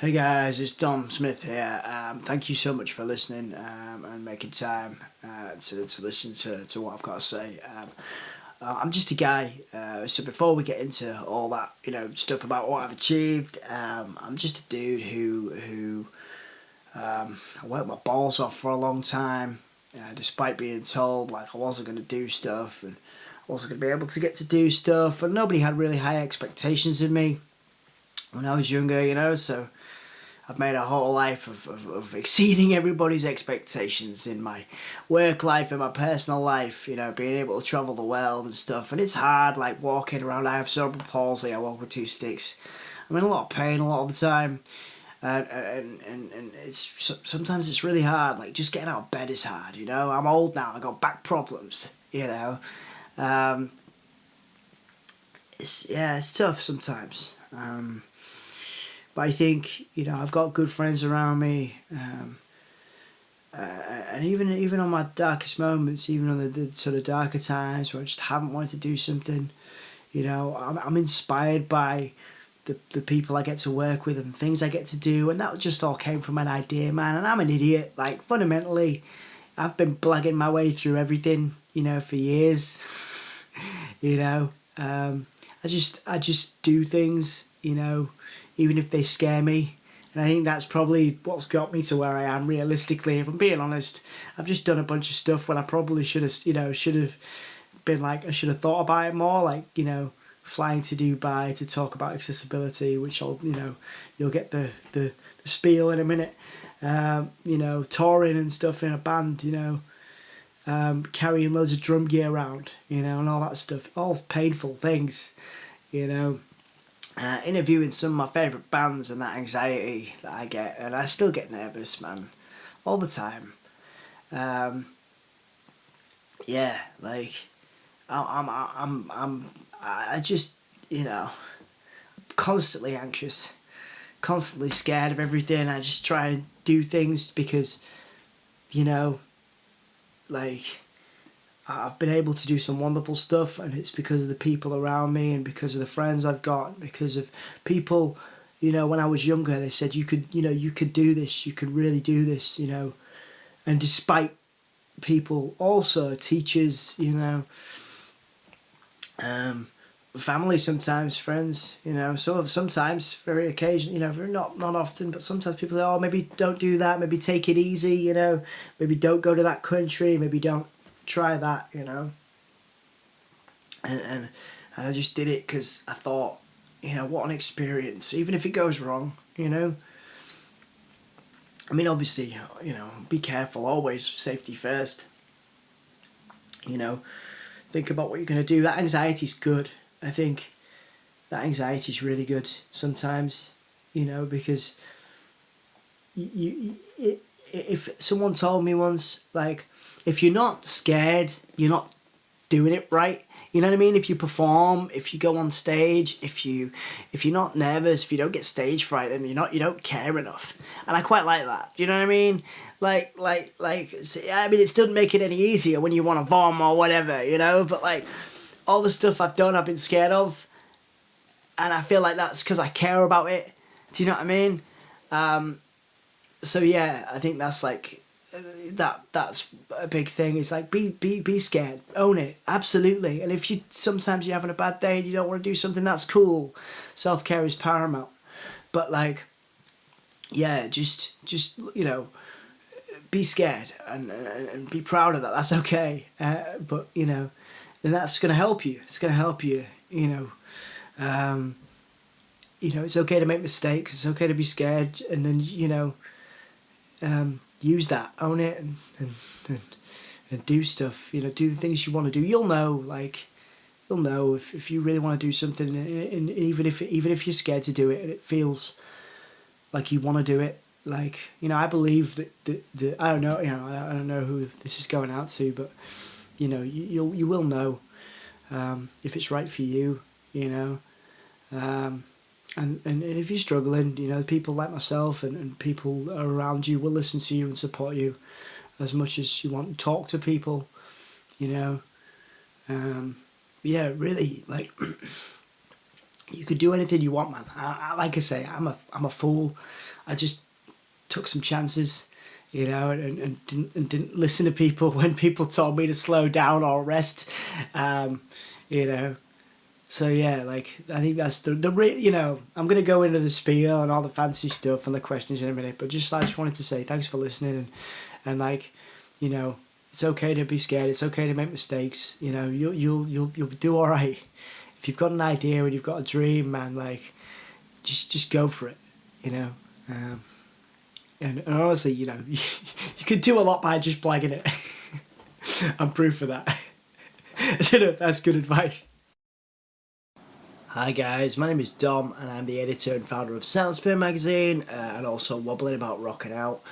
Hey guys, it's Dom Smith here. Thank you so much for listening and making time to listen to what I've got to say. I'm just a guy, so before we get into all that stuff about what I've achieved, I'm just a dude who I worked my balls off for a long time, despite being told like I wasn't going to do stuff and I wasn't going to be able to get to do stuff, and nobody had really high expectations of me when I was younger. So I've made a whole life of exceeding everybody's expectations in my work life and my personal life, being able to travel the world and stuff. And it's hard, like walking around. I have cerebral palsy, I walk with two sticks. I'm in a lot of pain a lot of the time. And it's sometimes it's really hard, like just getting out of bed is hard, I'm old now, I got back problems, it's tough sometimes. But I think I've got good friends around me, and even on my darkest moments, even on the sort of darker times where I just haven't wanted to do something, I'm inspired by the people I get to work with and things I get to do, and that just all came from an idea, man. And I'm an idiot. Like fundamentally, I've been blagging my way through everything, for years. I just do things, even if they scare me. And I think that's probably what's got me to where I am realistically. If I'm being honest, I've just done a bunch of stuff when I probably should have been like, I should have thought about it more, like, flying to Dubai to talk about accessibility, which you'll get the spiel in a minute. Touring and stuff in a band, carrying loads of drum gear around, and all that stuff, all painful things, interviewing some of my favourite bands and that anxiety that I get, and I still get nervous, man, all the time. Like I just constantly anxious, constantly scared of everything. I just try and do things because like I've been able to do some wonderful stuff, and it's because of the people around me and because of the friends I've got, because of people, when I was younger, they said you could do this, you could really do this, and despite people, also teachers, family, sometimes friends, so sometimes, very occasionally, not often, but sometimes people say, oh, maybe don't do that, maybe take it easy, maybe don't go to that country, maybe don't try that, and I just did it because I thought, what an experience, even if it goes wrong, I mean, obviously, be careful, always safety first, think about what you're going to do. That anxiety's good. I think that anxiety is really good sometimes, because if someone told me once, like, if you're not scared, you're not doing it right. You know what I mean? If you perform, if you go on stage, if you're not nervous, if you don't get stage fright, then you don't care enough. And I quite like that. You know what I mean? Like, I mean, it doesn't make it any easier when you want to vom or whatever, But like, all the stuff I've done, I've been scared of, and I feel like that's because I care about it. Do you know what I mean? So yeah, I think that's like that's a big thing. It's like be scared, own it, absolutely. And if sometimes you're having a bad day and you don't want to do something, that's cool. Self-care is paramount. But like, yeah, just be scared and be proud of that. That's okay. But then that's gonna help you. It's gonna help you. It's okay to make mistakes. It's okay to be scared, and then use that, own it, and do stuff. Do the things you want to do. You'll know if you really want to do something, and even if you're scared to do it, and it feels like you want to do it. Like, I believe that I don't know. I don't know who this is going out to, but you will know if it's right for you. And if you're struggling, people like myself and people around you will listen to you and support you as much as you want to talk to people, Yeah, really, like, You could do anything you want, man. Like I say, I'm a fool. I just took some chances, you know, and didn't listen to people when people told me to slow down or rest, you know. So yeah, like I think that's you know, I'm gonna go into the spiel and all the fancy stuff and the questions in a minute, but I just wanted to say thanks for listening, and like, you know, it's okay to be scared. It's okay to make mistakes. You know, you'll do all right. If you've got an idea and you've got a dream, man, like just go for it. You know, and honestly, you know, you could do a lot by just blagging it. I'm proof of that. I don't know if that's good advice. Hi guys, my name is Dom and I'm the editor and founder of Soundsphere magazine and also Wobbling about rocking out.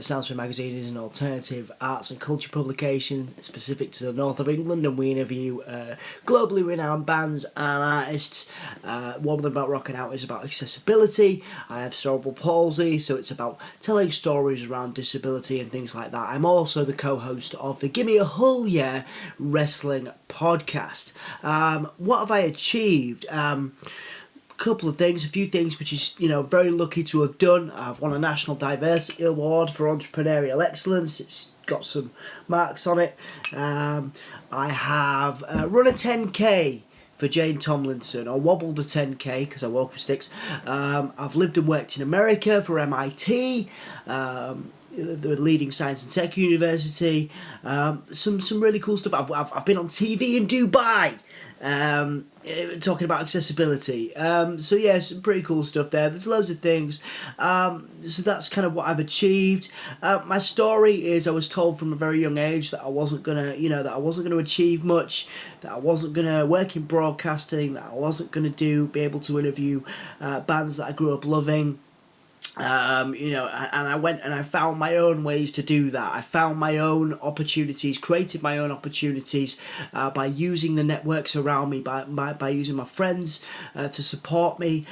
Soundsphere magazine is an alternative arts and culture publication specific to the north of England, and we interview globally renowned bands and artists. Wobbling about rocking out is about accessibility. I have cerebral palsy, so it's about telling stories around disability and things like that. I'm also the co-host of the Gimme a Hull Yeah wrestling podcast. What have I achieved? A few things which is, you know, very lucky to have done. I've won a National Diversity Award for Entrepreneurial Excellence. It's got some marks on it. I have run a 10k for Jane Tomlinson, or wobbled a 10k because I walk with sticks. I've lived and worked in America for MIT, the leading science and tech university. Some really cool stuff. I've been on TV in Dubai. Talking about accessibility. So yeah, some pretty cool stuff there. There's loads of things. So that's kind of what I've achieved. My story is I was told from a very young age that I wasn't gonna, you know, that I wasn't gonna achieve much, that I wasn't gonna work in broadcasting, that I wasn't gonna be able to interview bands that I grew up loving. You know, and I went and I found my own ways to do that. I found my own opportunities, created my own opportunities by using the networks around me, by using my friends to support me.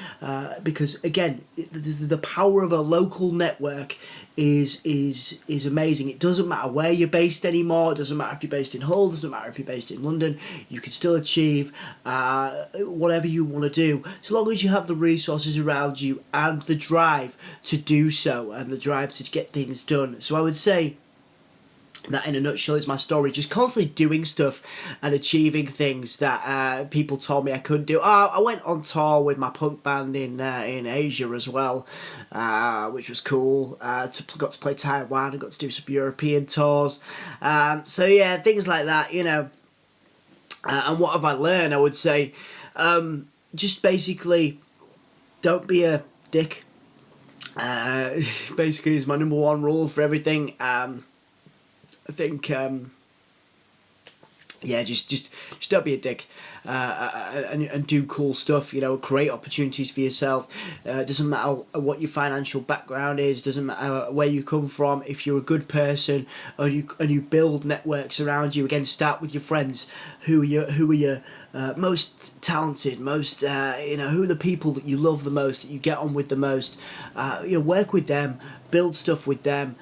Because again, the power of a local network is amazing. It doesn't matter where you're based anymore. It doesn't matter if you're based in Hull. It doesn't matter if you're based in London. You can still achieve whatever you want to do, so long as you have the resources around you and the drive to do so, and the drive to get things done. So I would say that in a nutshell is my story, just constantly doing stuff and achieving things that people told me I couldn't do. I went on tour with my punk band in Asia as well, which was cool. Got to play Taiwan and got to do some European tours. So yeah, things like that, you know. And what have I learned? I would say just basically don't be a dick. Basically is my number one rule for everything. I think, yeah, just don't be a dick, and do cool stuff. You know, create opportunities for yourself. Doesn't matter what your financial background is. Doesn't matter where you come from. If you're a good person, and you build networks around you. Again, start with your friends. Who are your most talented, most you know, who are the people that you love the most, that you get on with the most. You know, work with them, build stuff with them,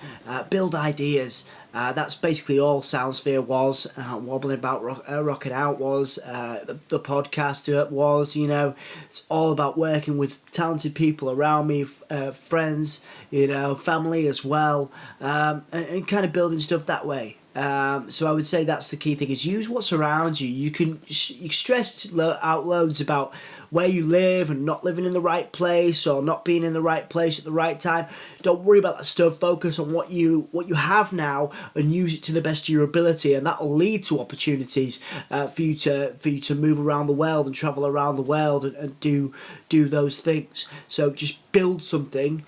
build ideas. That's basically all Soundsphere was. Wobbling about rocking out was. The podcast was. You know, it's all about working with talented people around me, friends, you know, family as well, and kind of building stuff that way. So I would say that's the key thing, is use what's around you. You stress out loads about where you live and not living in the right place or not being in the right place at the right time. Don't worry about that stuff. Focus on what you have now and use it to the best of your ability, and that will lead to opportunities for you to move around the world and travel around the world and do those things. So just build something.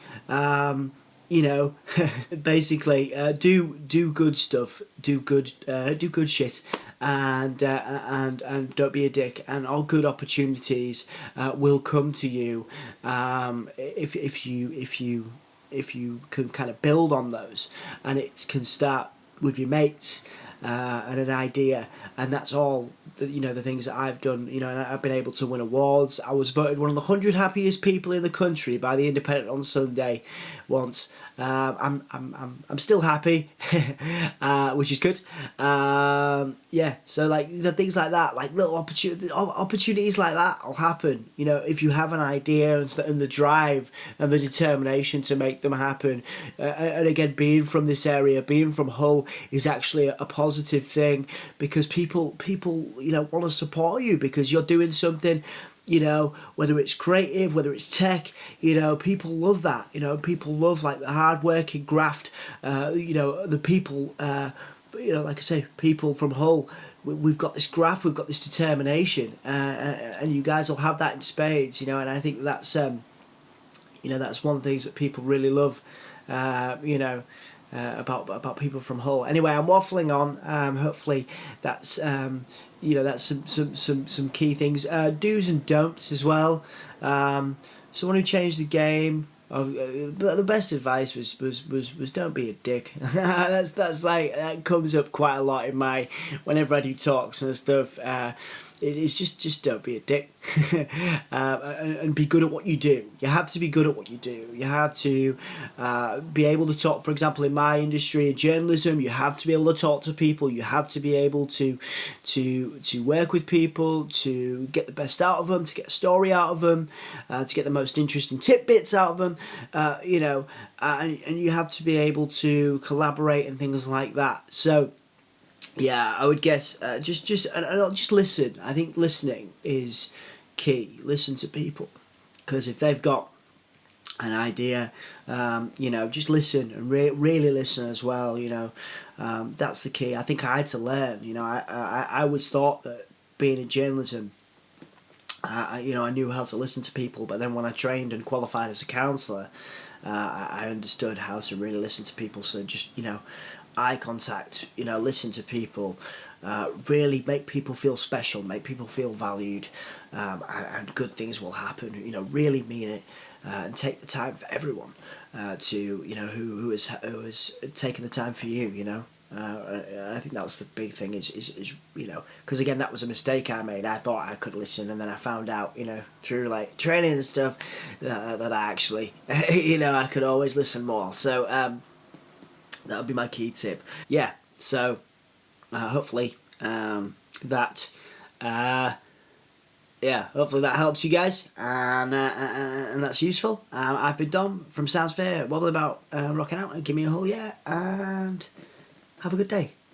You know, basically, do good stuff, do good shit, and don't be a dick. And all good opportunities will come to you if you can kind of build on those, and it can start with your mates. And an idea, and that's all the things that I've done, you know, and I've been able to win awards. I was voted one of the 100 happiest people in the country by The Independent on Sunday once, I'm still happy, which is good. Yeah, so like the things like that, like little opportunities like that will happen. You know, if you have an idea and the drive and the determination to make them happen. And again, being from this area, being from Hull, is actually a positive thing, because people you know want to support you because you're doing something. You know, whether it's creative, whether it's tech, you know, people love that. You know, people love like the hard working graft. You know, the people. You know, like I say, people from Hull. We've got this graft, we've got this determination, and you guys will have that in spades. You know, and I think that's you know, that's one of the things that people really love. You know. About people from Hull. Anyway, I'm waffling on. Hopefully, that's you know, that's some key things. Do's and don'ts as well. Someone who changed the game. The best advice was don't be a dick. that's like that comes up quite a lot in my whenever I do talks and stuff. It's just don't be a dick, and be good at what you do. You have to be good at what you do. You have to be able to talk. For example, in my industry, in journalism, you have to be able to talk to people. You have to be able to work with people, to get the best out of them, to get a story out of them, to get the most interesting tidbits out of them. You know, and you have to be able to collaborate and things like that. So. Yeah, I would guess just listen. I think listening is key. Listen to people, because if they've got an idea, you know, just listen and really listen as well. You know, that's the key. I think I had to learn. You know, I always thought that being in journalism, you know, I knew how to listen to people, but then when I trained and qualified as a counsellor, I understood how to really listen to people. So just, you know, eye contact, you know, listen to people, really make people feel special, make people feel valued, and good things will happen. You know, really mean it, and take the time for everyone to, you know, who has taken the time for you. You know, I think that was the big thing. Is you know, because again, that was a mistake I made. I thought I could listen, and then I found out, you know, through like training and stuff, that I actually, you know, I could always listen more. So. That would be my key tip. Yeah, so hopefully that hopefully that helps you guys, and that's useful. I've been Dom from Soundsphere, wobbling about, rocking out, and give me a hull, yeah, and have a good day.